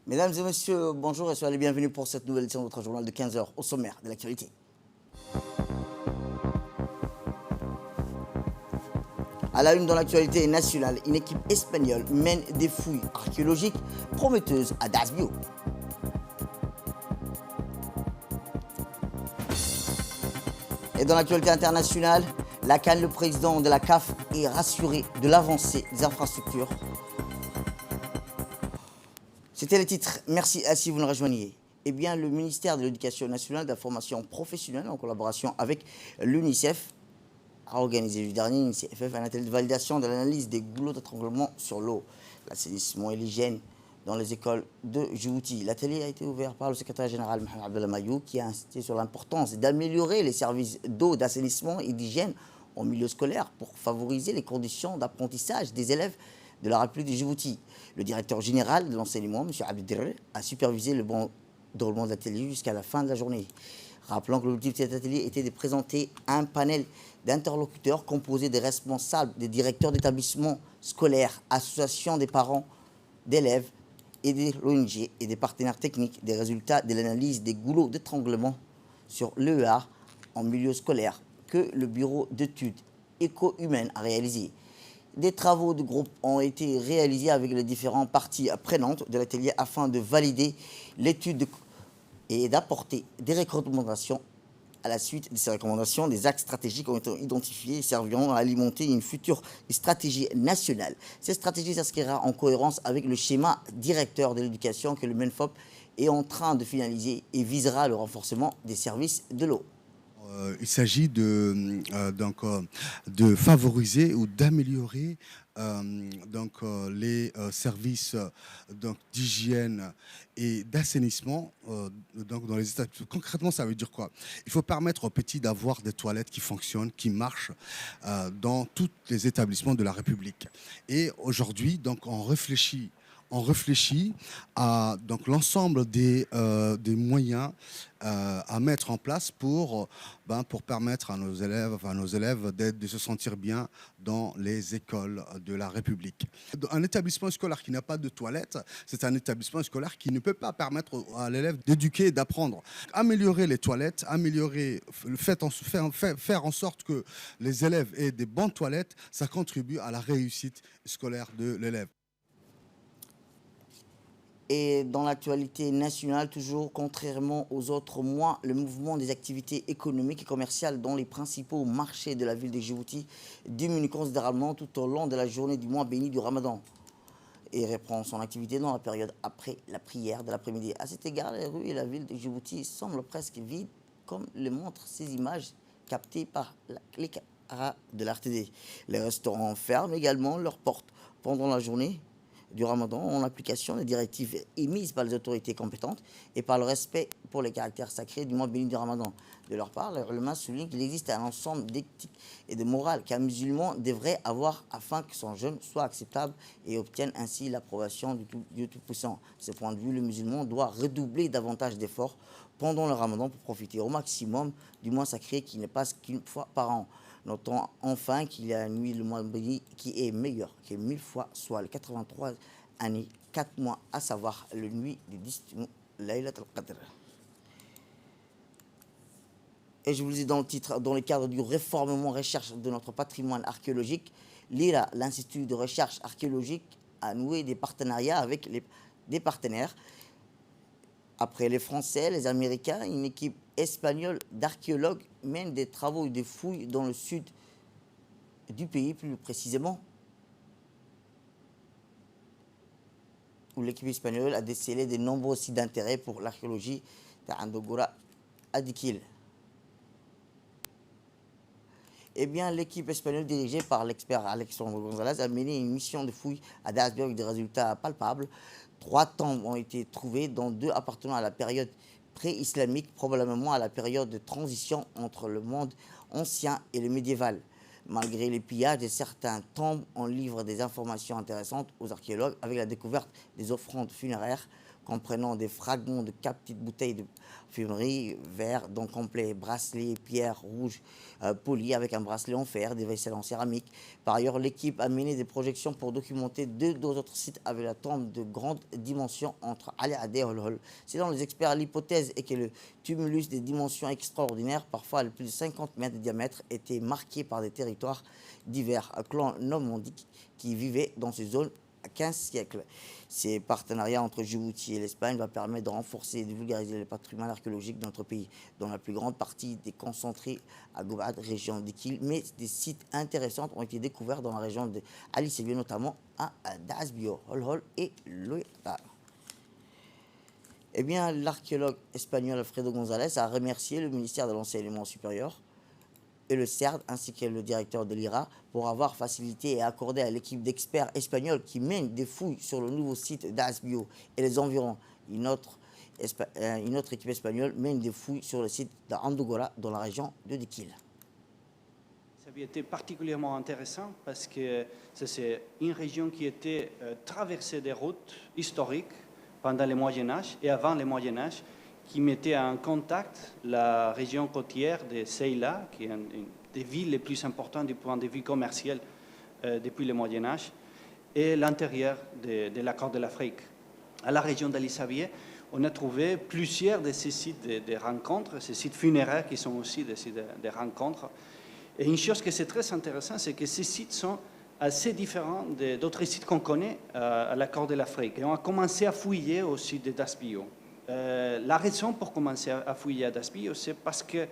Mesdames et messieurs, bonjour et soyez les bienvenus pour cette nouvelle édition de votre journal de 15 heures au sommaire de l'actualité. À la une dans l'actualité nationale, une équipe espagnole mène des fouilles archéologiques prometteuses à Dasbio. Et dans l'actualité internationale, la CAN, le président de la CAF est rassuré de l'avancée des infrastructures. C'était le titre. Merci si vous nous rejoignez. Eh bien, le ministère de l'Éducation nationale et de la formation professionnelle, en collaboration avec l'UNICEF, a organisé jeudi dernier un atelier de validation de l'analyse des goulots d'étranglement sur l'eau, l'assainissement et l'hygiène dans les écoles de Djibouti. L'atelier a été ouvert par le secrétaire général Mohamed Abdallah Mayou, qui a insisté sur l'importance d'améliorer les services d'eau, d'assainissement et d'hygiène en milieu scolaire pour favoriser les conditions d'apprentissage des élèves de la République de Djibouti. Le directeur général de l'enseignement, M. Abdeldir, a supervisé le bon déroulement de l'atelier jusqu'à la fin de la journée. Rappelons que l'objectif de cet atelier était de présenter un panel d'interlocuteurs composé des responsables, des directeurs d'établissements scolaires, associations des parents, d'élèves et des ONG et des partenaires techniques des résultats de l'analyse des goulots d'étranglement sur l'EEA en milieu scolaire que le bureau d'études éco-humaines a réalisé. Des travaux de groupe ont été réalisés avec les différentes parties prenantes de l'atelier afin de valider l'étude et d'apporter des recommandations. À la suite de ces recommandations, des axes stratégiques ont été identifiés serviront à alimenter une future stratégie nationale. Cette stratégie s'inscrira en cohérence avec le schéma directeur de l'éducation que le MENFOP est en train de finaliser et visera le renforcement des services de l'eau. Il s'agit de favoriser ou d'améliorer les services d'hygiène et d'assainissement dans les établissements. Concrètement, ça veut dire quoi? Il faut permettre aux petits d'avoir des toilettes qui fonctionnent, qui marchent dans tous les établissements de la République. Et aujourd'hui, on réfléchit à l'ensemble des moyens à mettre en place pour permettre à nos élèves de se sentir bien dans les écoles de la République. Un établissement scolaire qui n'a pas de toilette, c'est un établissement scolaire qui ne peut pas permettre à l'élève d'éduquer et d'apprendre. Améliorer les toilettes, faire en sorte que les élèves aient des bonnes toilettes, ça contribue à la réussite scolaire de l'élève. Et dans l'actualité nationale, toujours contrairement aux autres mois, le mouvement des activités économiques et commerciales dans les principaux marchés de la ville de Djibouti diminue considérablement tout au long de la journée du mois béni du Ramadan et reprend son activité dans la période après la prière de l'après-midi. À cet égard, les rues et la ville de Djibouti semblent presque vides, comme le montrent ces images captées par les caméras de l'RTD. Les restaurants ferment également leurs portes pendant la journée du Ramadan en application des directives émises par les autorités compétentes et par le respect pour les caractères sacrés du mois béni du Ramadan. De leur part, les ulama soulignent qu'il existe un ensemble d'éthiques et de morale qu'un musulman devrait avoir afin que son jeûne soit acceptable et obtienne ainsi l'approbation du Tout-Puissant. De ce point de vue, le musulman doit redoubler davantage d'efforts pendant le Ramadan pour profiter au maximum du mois sacré qui ne passe qu'une fois par an. Notons enfin qu'il y a une nuit, le mois béni, qui est meilleur que 1000 fois, soit le 83 années, 4 mois, à savoir le nuit du 10 Laylat al-Qadr. Et je vous le dis dans le titre, dans le cadre du réformement recherche de notre patrimoine archéologique, l'IRA, l'Institut de recherche archéologique, a noué des partenariats avec des partenaires. Après les Français, les Américains, une équipe espagnole d'archéologues mène des travaux et des fouilles dans le sud du pays, plus précisément, où l'équipe espagnole a décelé de nombreux sites d'intérêt pour l'archéologie d'Andogora Adikil. Eh bien, l'équipe espagnole dirigée par l'expert Alexandre González a mené une mission de fouille à Dasbio avec des résultats palpables. 3 tombes ont été trouvées, dont 2 appartenant à la période pré-islamique, probablement à la période de transition entre le monde ancien et le médiéval. Malgré les pillages de certains tombes, on livre des informations intéressantes aux archéologues avec la découverte des offrandes funéraires comprenant des fragments de 4 petites bouteilles de fumerie, verre, donc complet, bracelet, pierre rouge, poli avec un bracelet en fer, des vaisselles en céramique. Par ailleurs, l'équipe a mené des projections pour documenter deux autres sites avec la tombe de grande dimension entre Ali Adé et Holhol. Selon les experts, l'hypothèse est que le tumulus des dimensions extraordinaires, parfois de plus de 50 mètres de diamètre, était marqué par des territoires divers, un clan normandique qui vivait dans ces zones à 15 siècles. Ces partenariats entre Djibouti et l'Espagne va permettre de renforcer et de vulgariser le patrimoine archéologique de notre pays, dont la plus grande partie est concentrée à Gobad, région d'Ikil, mais des sites intéressants ont été découverts dans la région de Ali Sebio, notamment à Dasbio, Holhol et Loeta. Eh bien, l'archéologue espagnol Alfredo González a remercié le ministère de l'Enseignement supérieur et le CERD, ainsi que le directeur de l'IRA, pour avoir facilité et accordé à l'équipe d'experts espagnols qui mène des fouilles sur le nouveau site d'Asbio et les environs. Une autre équipe espagnole mène des fouilles sur le site d'Andogora, dans la région de Dikil. Ça avait été particulièrement intéressant parce que c'est une région qui était traversée des routes historiques pendant le Moyen-Âge et avant le Moyen-Âge, qui mettait en contact la région côtière de Ceuta, qui est une des villes les plus importantes du point de vue commercial depuis le Moyen-Âge, et l'intérieur de la Corne de l'Afrique. À la région d'Ali-Sabieh, on a trouvé plusieurs de ces sites de rencontres, ces sites funéraires qui sont aussi des sites de rencontres. Et une chose qui est très intéressante, c'est que ces sites sont assez différents d'autres sites qu'on connaît à la Corne de l'Afrique. Et on a commencé à fouiller au site de Dasbio. La raison pour commencer à fouiller à Dasbio, c'est parce que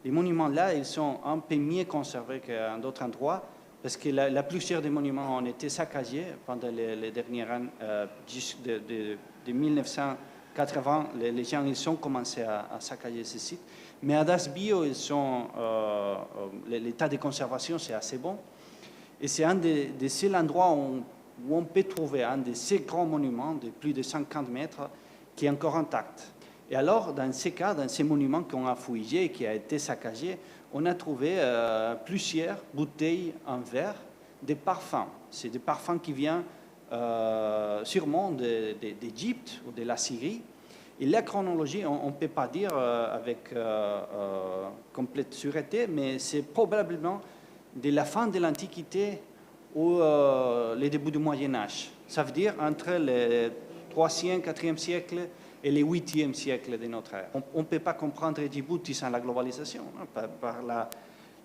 les monuments là, ils sont un peu mieux conservés qu'à d'autres endroits, parce que la plupart des monuments ont été saccagés pendant les dernières années. De 1980, les gens ils ont commencé à saccager ces sites. Mais à Dasbio, l'état de conservation, c'est assez bon. Et c'est un des seuls endroits où on peut trouver un de ces grands monuments de plus de 50 mètres qui est encore intact. Et alors, dans ces cas, dans ces monuments qu'on a fouillés et qui a été saccagés, on a trouvé plusieurs bouteilles en verre de parfums. C'est des parfums qui viennent sûrement d'Égypte ou de la Syrie. Et la chronologie, on ne peut pas dire avec complète sûreté, mais c'est probablement de la fin de l'Antiquité ou le début du Moyen-Âge. Ça veut dire entre le 3e, 4e siècle et le 8e siècle de notre ère. On ne peut pas comprendre Djibouti sans la globalisation, hein, par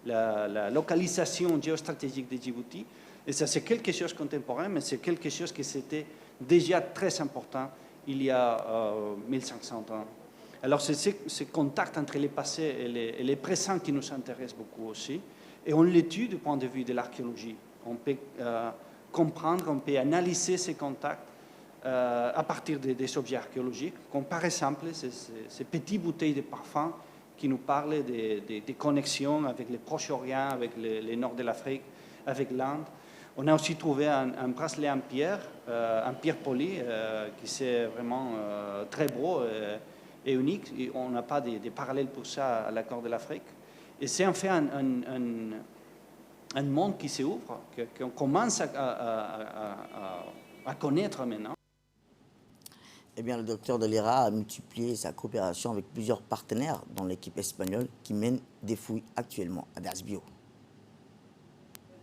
la localisation géostratégique de Djibouti. Et ça, c'est quelque chose de contemporain, mais c'est quelque chose qui c'était déjà très important il y a 1500 ans. Alors, c'est ce contact entre le passé et le présent qui nous intéresse beaucoup aussi. Et on l'étudie du point de vue de l'archéologie. On peut comprendre, on peut analyser ces contacts à partir des objets archéologiques, comme par exemple ces petites bouteilles de parfum qui nous parlent des connexions avec le Proche-Orient, avec le nord de l'Afrique, avec l'Inde. On a aussi trouvé un bracelet en pierre poli, qui c'est vraiment très beau et unique. Et on n'a pas de parallèles pour ça à la Corne de l'Afrique. Et c'est en fait un monde qui s'ouvre, qu'on commence à connaître maintenant. Eh bien, le docteur de l'IRA a multiplié sa coopération avec plusieurs partenaires, dont l'équipe espagnole qui mène des fouilles actuellement à Dasbio.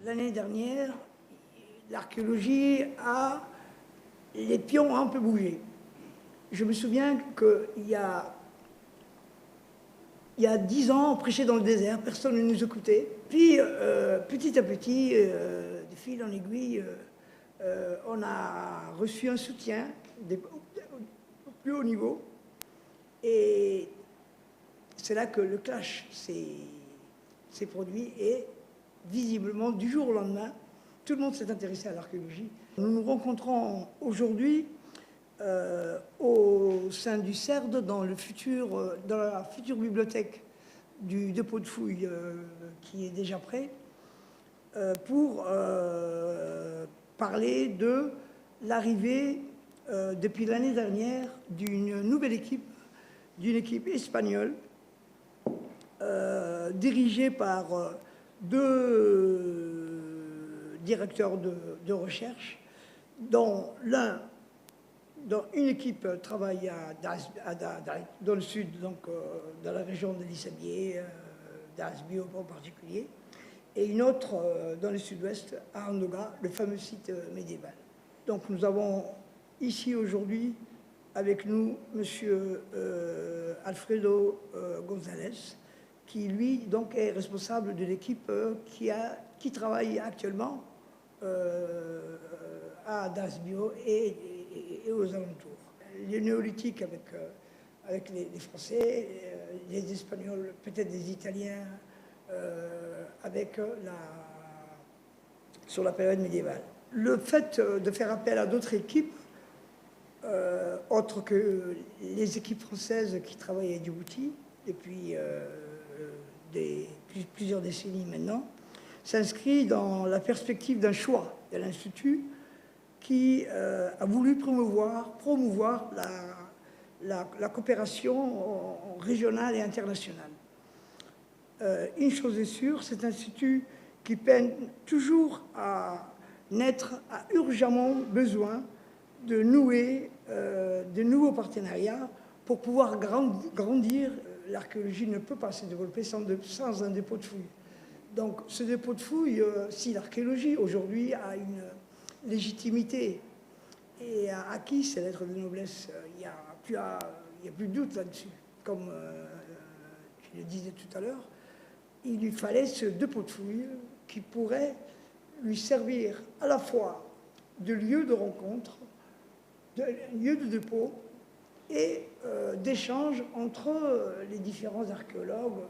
L'année dernière, l'archéologie les pions ont un peu bougé. Je me souviens qu'il y a 10 ans, on prêchait dans le désert, personne ne nous écoutait. Puis, petit à petit, de fil en aiguille, on a reçu un soutien au plus haut niveau. Et c'est là que le clash s'est produit. Et visiblement, du jour au lendemain, tout le monde s'est intéressé à l'archéologie. Nous nous rencontrons aujourd'hui au sein du CERD, dans la future bibliothèque du dépôt de fouilles qui est déjà prêt, pour parler de l'arrivée, depuis l'année dernière, d'une nouvelle équipe, d'une équipe espagnole, dirigée par 2 directeurs de recherche, dont l'un dont une équipe travaille dans le sud, donc dans la région de l'Issabié, d'Asbio en particulier, et une autre dans le sud-ouest, à Andoga, le fameux site médiéval. Donc nous avons ici aujourd'hui avec nous M. Alfredo González, qui lui donc est responsable de l'équipe qui travaille actuellement à Dasbio et aux alentours. Les néolithiques avec les Français, les Espagnols, peut-être des Italiens, sur la période médiévale. Le fait de faire appel à d'autres équipes, autres que les équipes françaises qui travaillent à Djibouti depuis plusieurs décennies maintenant, s'inscrit dans la perspective d'un choix de l'Institut qui a voulu promouvoir la coopération régionale et internationale. Une chose est sûre, cet institut qui peine toujours à naître a urgemment besoin de nouer de nouveaux partenariats pour pouvoir grandir. L'archéologie ne peut pas se développer sans un dépôt de fouilles. Donc ce dépôt de fouilles, si l'archéologie aujourd'hui a une légitimité et a acquis ses lettres de noblesse, il n'y a plus de doute là-dessus. Comme je le disais tout à l'heure, il lui fallait ce dépôt de fouilles qui pourrait lui servir à la fois de lieu de rencontre, de lieu de dépôt et d'échange entre les différents archéologues.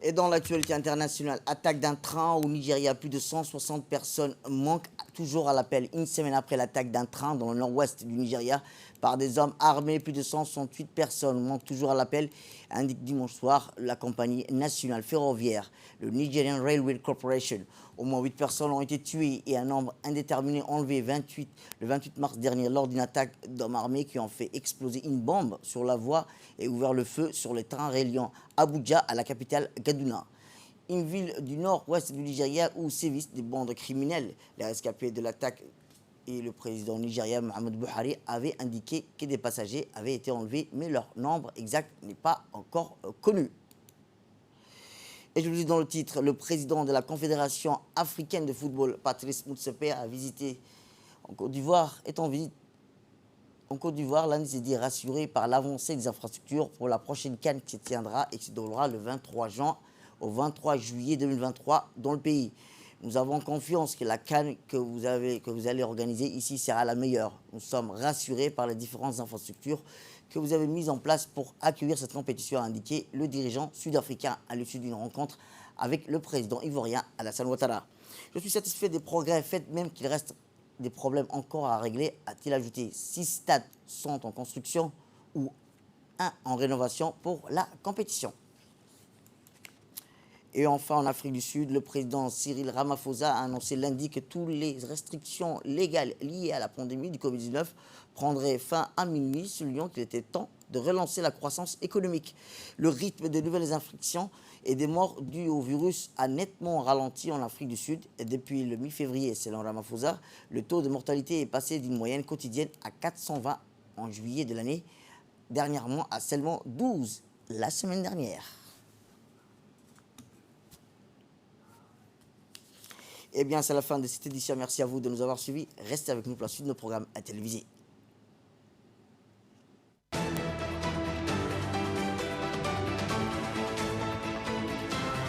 Et dans l'actualité internationale, attaque d'un train au Nigeria, plus de 160 personnes manquent toujours à l'appel. Une semaine après l'attaque d'un train dans le nord-ouest du Nigeria par des hommes armés, plus de 168 personnes manquent toujours à l'appel, indique dimanche soir la compagnie nationale ferroviaire, le Nigerian Railway Corporation. Au moins 8 personnes ont été tuées et un nombre indéterminé enlevé le 28 mars dernier lors d'une attaque d'hommes armés qui ont fait exploser une bombe sur la voie et ouvert le feu sur les trains reliant Abuja à la capitale Kaduna. Une ville du nord-ouest du Nigeria où sévissent des bandes criminelles. Les rescapés de l'attaque et le président nigérien Mohamed Buhari avaient indiqué que des passagers avaient été enlevés, mais leur nombre exact n'est pas encore connu. Et je vous dis dans le titre, le président de la Confédération africaine de football, Patrice Motsepe, a visité en Côte d'Ivoire. Est en visite en Côte d'Ivoire, l'ANS s'est dit rassuré par l'avancée des infrastructures pour la prochaine CAN qui se tiendra et qui se déroulera le 23 juin au 23 juillet 2023 dans le pays. Nous avons confiance que la CAN que vous allez organiser ici sera la meilleure. Nous sommes rassurés par les différentes infrastructures que vous avez mises en place pour accueillir cette compétition, a indiqué le dirigeant sud-africain à l'issue d'une rencontre avec le président ivoirien Alassane Ouattara. Je suis satisfait des progrès faits, même qu'il reste des problèmes encore à régler, a-t-il ajouté. 6 stades sont en construction ou 1 en rénovation pour la compétition. Et enfin, en Afrique du Sud, le président Cyril Ramaphosa a annoncé lundi que toutes les restrictions légales liées à la pandémie du Covid-19 prendraient fin à minuit, soulignant qu'il était temps de relancer la croissance économique. Le rythme de nouvelles infections et des morts dues au virus a nettement ralenti en Afrique du Sud. Et depuis le mi-février, selon Ramaphosa, le taux de mortalité est passé d'une moyenne quotidienne à 420 en juillet de l'année, dernièrement à seulement 12 la semaine dernière. Eh bien, c'est la fin de cette édition. Merci à vous de nous avoir suivis. Restez avec nous pour la suite de nos programmes à téléviser.